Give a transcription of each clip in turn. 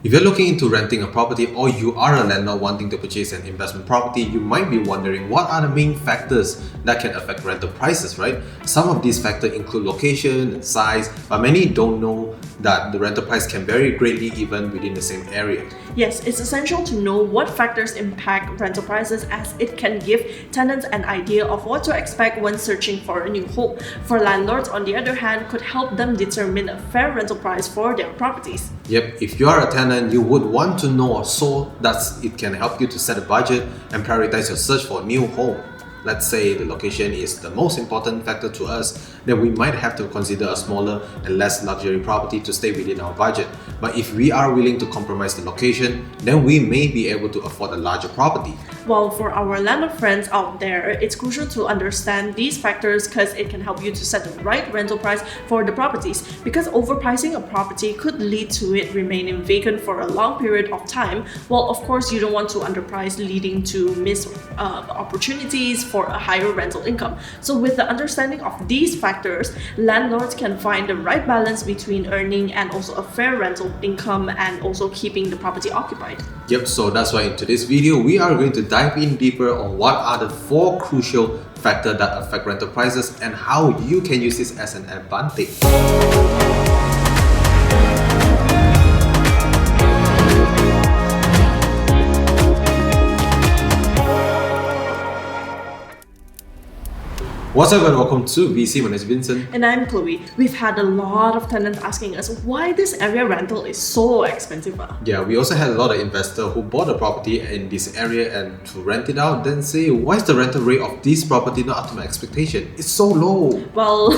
If you're looking into renting a property or you are a landlord wanting to purchase an investment property, you might be wondering what are the main factors that can affect rental prices, right? Some of these factors include location and size, but many don't know that the rental price can vary greatly even within the same area. Yes, it's essential to know what factors impact rental prices as it can give tenants an idea of what to expect when searching for a new home. For landlords, on the other hand, could help them determine a fair rental price for their properties. Yep, if you are a tenant, you would want to know so that it can help you to set a budget and prioritize your search for a new home. Let's say the location is the most important factor to us, then we might have to consider a smaller and less luxury property to stay within our budget. But if we are willing to compromise the location, then we may be able to afford a larger property. While for our landlord friends out there, it's crucial to understand these factors because it can help you to set the right rental price for the properties. Because overpricing a property could lead to it remaining vacant for a long period of time, while of course you don't want to underprice leading to missed opportunities for a higher rental income. So with the understanding of these factors, landlords can find the right balance between earning and also a fair rental income and also keeping the property occupied. Yep, so that's why in today's video, we are going to dive in deeper on what are the 4 crucial factors that affect rental prices and how you can use this as an advantage. What's up and welcome to VC. My name is Vincent. And I'm Chloe. We've had a lot of tenants asking us why this area rental is so expensive. Yeah, we also had a lot of investors who bought a property in this area and to rent it out, then say, why is the rental rate of this property not up to my expectation? It's so low. Well,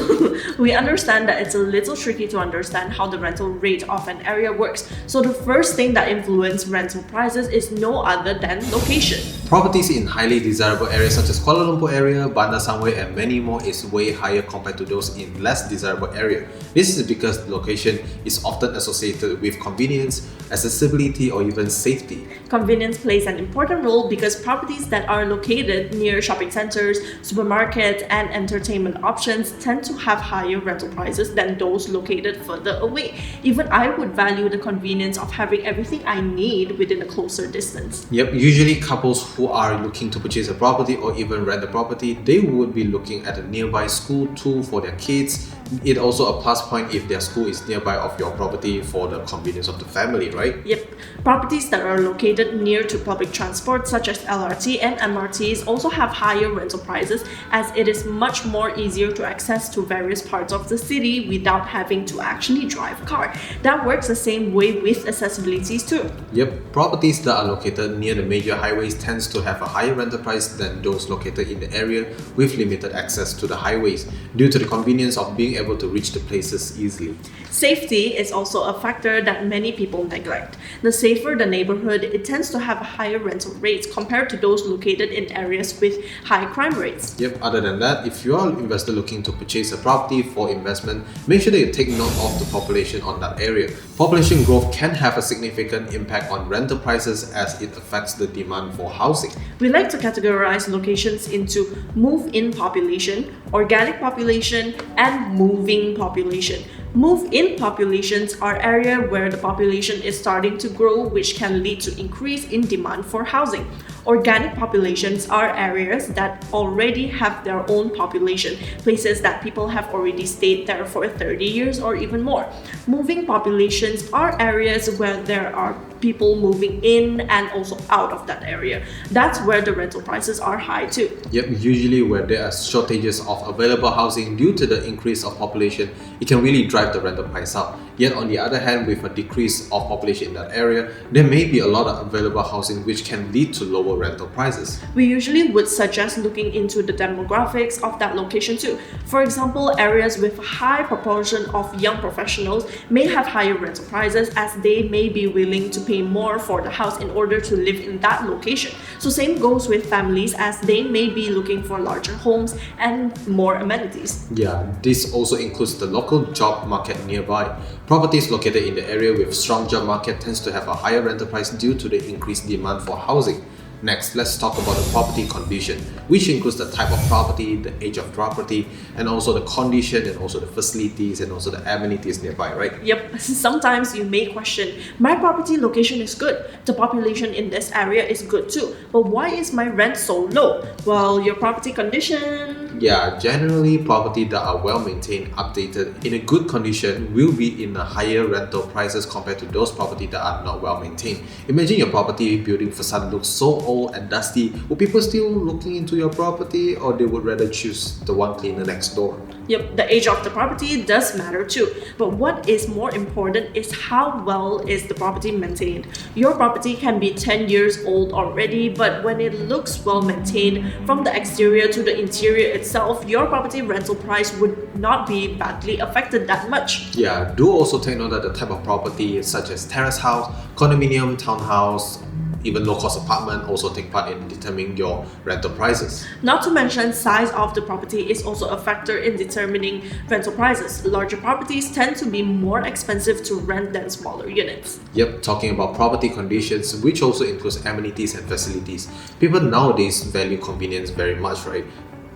we understand that it's a little tricky to understand how the rental rate of an area works. So the first thing that influences rental prices is no other than location. Properties in highly desirable areas such as Kuala Lumpur area, Bandar Sangway and many more is way higher compared to those in less desirable area. This is because the location is often associated with convenience, accessibility or even safety. Convenience plays an important role because properties that are located near shopping centers, supermarkets and entertainment options tend to have higher rental prices than those located further away. Even I would value the convenience of having everything I need within a closer distance. Yep, usually couples who are looking to purchase a property or even rent a property, they would be looking at a nearby school too for their kids. It also a plus point if their school is nearby of your property for the convenience of the family, right? Yep. Properties that are located near to public transport such as LRT and MRTs also have higher rental prices as it is much more easier to access to various parts of the city without having to actually drive a car. That works the same way with accessibilities too. Yep, properties that are located near the major highways tends to have a higher rental price than those located in the area with limited access to the highways due to the convenience of being able to reach the places easily. Safety is also a factor that many people neglect. The safer the neighborhood, it tends to have higher rental rates compared to those located in areas with high crime rates. Yep, other than that, if you are an investor looking to purchase a property for investment, make sure that you take note of the population on that area. Population growth can have a significant impact on rental prices as it affects the demand for housing. We like to categorize locations into move-in population, organic population, and moving population. Move-in populations are areas where the population is starting to grow, which can lead to increase in demand for housing. Organic populations are areas that already have their own population, places that people have already stayed there for 30 years or even more. Moving populations are areas where there are people moving in and also out of that area. That's where the rental prices are high too. Yep, usually where there are shortages of available housing due to the increase of population, it can really drive the rental price up. Yet on the other hand, with a decrease of population in that area, there may be a lot of available housing which can lead to lower rental prices. We usually would suggest looking into the demographics of that location too. For example, areas with a high proportion of young professionals may have higher rental prices as they may be willing to pay more for the house in order to live in that location. So same goes with families as they may be looking for larger homes and more amenities. Yeah, this also includes the local job market nearby. Properties located in the area with strong job market tends to have a higher rental price due to the increased demand for housing. Next, let's talk about the property condition, which includes the type of property, the age of property, and also the condition, and also the facilities, and also the amenities nearby, right? Yep, sometimes you may question, my property location is good, the population in this area is good too, but why is my rent so low? Well, your property condition... Yeah, generally property that are well maintained, updated, in a good condition will be in a higher rental prices compared to those property that are not well maintained. Imagine your property building facade looks so old and dusty. Would people still looking into your property, or they would rather choose the one cleaner next door? Yep, the age of the property does matter too. But what is more important is how well is the property maintained. Your property can be 10 years old already, but when it looks well maintained from the exterior to the interior itself, your property rental price would not be badly affected that much. Yeah, do also take note that the type of property such as terrace house, condominium, townhouse, even low-cost apartment also take part in determining your rental prices. Not to mention, size of the property is also a factor in determining rental prices. Larger properties tend to be more expensive to rent than smaller units. Yep, talking about property conditions, which also includes amenities and facilities. People nowadays value convenience very much, right?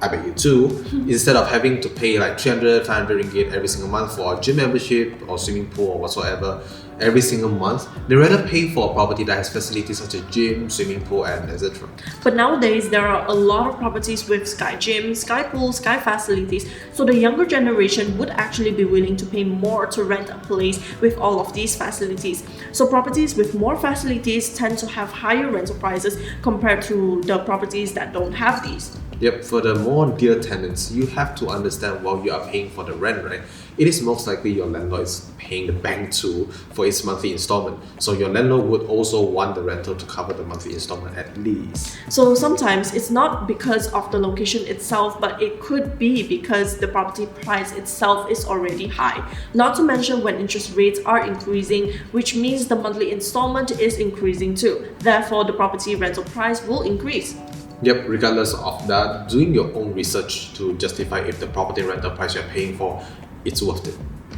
I bet you too. Instead of having to pay like 300, 500 ringgit every single month for a gym membership or swimming pool or whatsoever every single month, they rather pay for a property that has facilities such as gym, swimming pool, and etc. But nowadays, there are a lot of properties with sky gym, sky pool, sky facilities, so the younger generation would actually be willing to pay more to rent a place with all of these facilities. So properties with more facilities tend to have higher rental prices compared to the properties that don't have these. Yep, furthermore, dear tenants, you have to understand while you are paying for the rent, right? It is most likely your landlord is paying the bank too for its monthly installment. So your landlord would also want the rental to cover the monthly installment at least. So sometimes it's not because of the location itself, but it could be because the property price itself is already high. Not to mention when interest rates are increasing, which means the monthly installment is increasing too. Therefore, the property rental price will increase. Yep, regardless of that, doing your own research to justify if the property rental price you're paying for, it's worth it.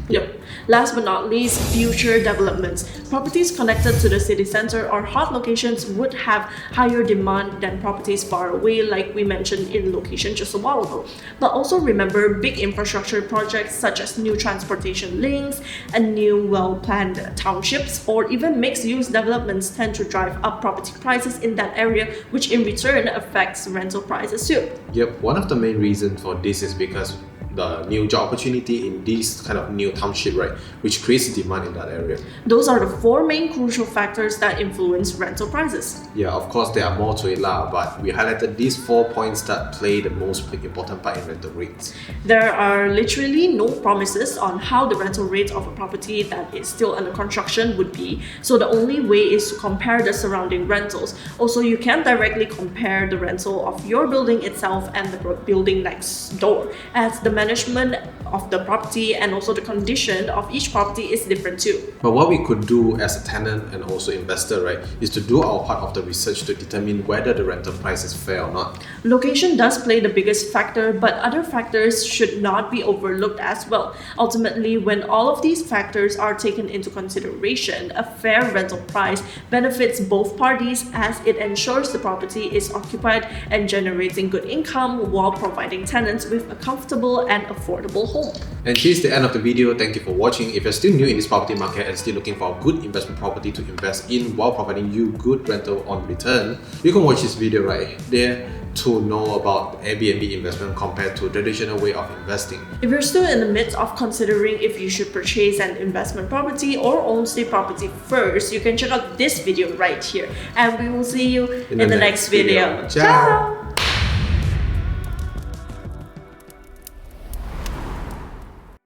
Yep. Last but not least, future developments. Properties connected to the city center or hot locations would have higher demand than properties far away, like we mentioned in location just a while ago. But also remember, big infrastructure projects such as new transportation links and new well-planned townships or even mixed-use developments tend to drive up property prices in that area, which in return affects rental prices too. Yep, one of the main reasons for this is because the new job opportunity in these kind of new township, right, which creates demand in that area. Those are the four main crucial factors that influence rental prices. Yeah, of course there are more to it lah, but we highlighted these 4 points that play the most important part in rental rates. There are literally no promises on how the rental rate of a property that is still under construction would be, so the only way is to compare the surrounding rentals. Also, you can directly compare the rental of your building itself and the building next door, as the management of the property and also the condition of each property is different too. But what we could do as a tenant and also investor, right, is to do our part of the research to determine whether the rental price is fair or not. Location does play the biggest factor, but other factors should not be overlooked as well. Ultimately, when all of these factors are taken into consideration, a fair rental price benefits both parties as it ensures the property is occupied and generating good income while providing tenants with a comfortable and affordable home. And this is the end of the video. Thank you for watching. If you're still new in this property market and still looking for a good investment property to invest in while providing you good rental on return, you can watch this video right there to know about Airbnb investment compared to traditional way of investing. If you're still in the midst of considering if you should purchase an investment property or own stay property first, you can check out this video right here. And we will see you in the next video. Ciao!